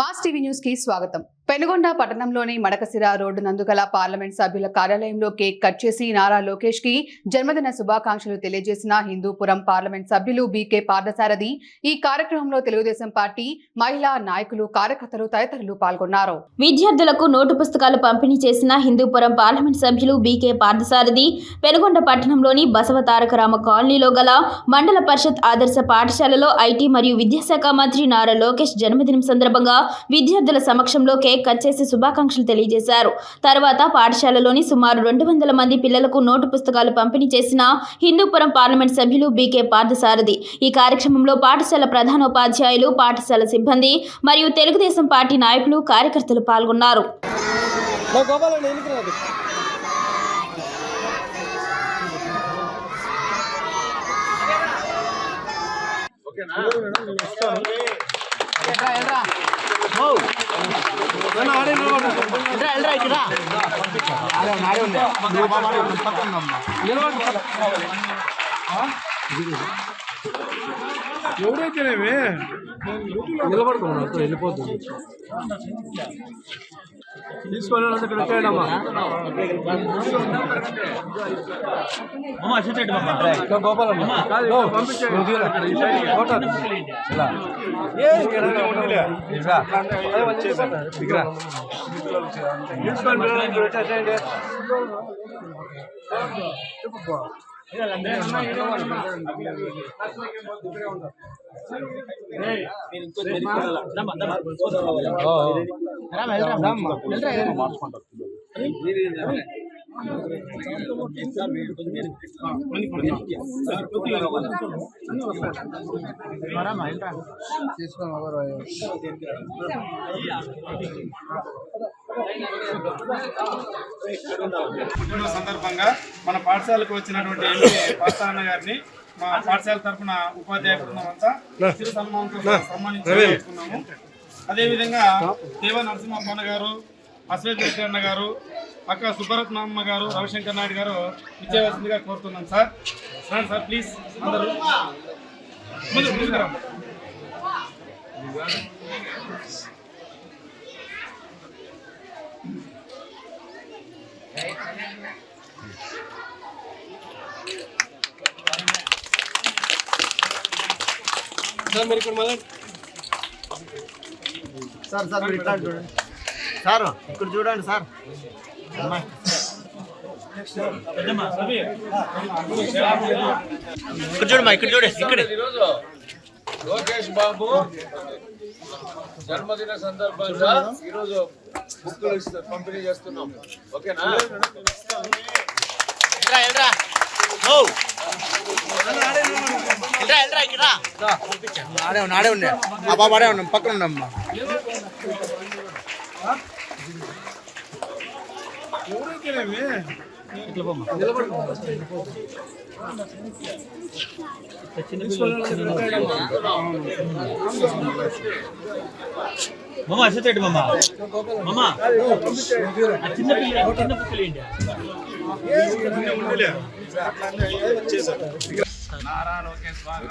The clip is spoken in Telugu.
మాస్ టీవీ న్యూస్ కి స్వాగతం. పెనుగొండ పట్టణంలోని మడకసిర రోడ్డు నందుగల పార్లమెంట్ సభ్యుల కార్యాలయంలో కేక్ కట్ చేసి నారా లోకేష్ కి జన్మదిన శుభాకాంక్షలు తెలియజేసిన హిందూపురం పార్లమెంట్ సభ్యులు బీకే పార్థసారథి. ఈ కార్యక్రమంలో తెలుగుదేశం పార్టీ మహిళా నాయకులు, కార్యకర్తలు తదితరులు పాల్గొన్నారు. విద్యార్థులకు నోటు పుస్తకాలు పంపిణీ చేసిన హిందూపురం పార్లమెంట్ సభ్యులు బీకే పార్థసారథి పెనుగొండ పట్టణంలోని బసవ తారకరామ కాలనీలో గల మండల పరిషత్ ఆదర్శ పాఠశాలలో ఐటీ మరియు విద్యాశాఖ మంత్రి నారా లోకేష్ జన్మదినం సందర్భంగా విద్యార్థుల సమక్షంలో కేక్ కట్ చేసి శుభాకాంక్షలు తెలియజేశారు. తర్వాత పాఠశాలలోని సుమారు 200 మంది పిల్లలకు నోటు పుస్తకాలు పంపిణీ చేసిన హిందూపురం పార్లమెంట్ సభ్యులు బీకే పార్థసారథి. ఈ కార్యక్రమంలో పాఠశాల ప్రధానోపాధ్యాయులు, పాఠశాల సిబ్బంది మరియు తెలుగుదేశం పార్టీ నాయకులు, కార్యకర్తలు పాల్గొన్నారు. ఎవరైతేనేవి నిలబడుకున్నా వెళ్ళిపోతుంది. తీసుకొని ఇక్కడ వచ్చాడమ్మా. సందర్భంగా మన పాఠశాలకు వచ్చినటువంటి పార్థసారథి గారిని మా పాఠశాల తరఫున ఉపాధ్యాయ బృందం అంతా చిరు సన్మానంతో సన్మానించుకున్నాము. అదేవిధంగా దేవ నరసింహప్పన్న గారు, అశ్వేత్ రెడ్డి అన్న గారు, అక్క సుబ్బరత్నమ్మ గారు, రవిశంకర్ నాయుడు గారు విజయవలసిందిగా కోరుతున్నాం. సార్ సార్ ప్లీజ్ అందరూ ముందుకు రా. సార్ మీరు ఇక్కడ మళ్ళీ సార్ మీరు ఇక్కడ చూడండి సార్, ఇక్కడ చూడండి సార్. ఇక్కడ చూడమ్మా, ఇక్కడ చూడండి. ఇక్కడ ఈరోజు లోకేష్ బాబు జన్మదిన సందర్భంగా ఈరోజు బుక్కులు పంపిణీ చేస్తున్నాం. ఓకేనా? ఆడే ఉన్నాయి, ఆ బాబు ఆడే ఉన్నాం, పక్కన ఉన్నామ్మా. ఎవరైతేనేవి నారా లోకేష్ బాబు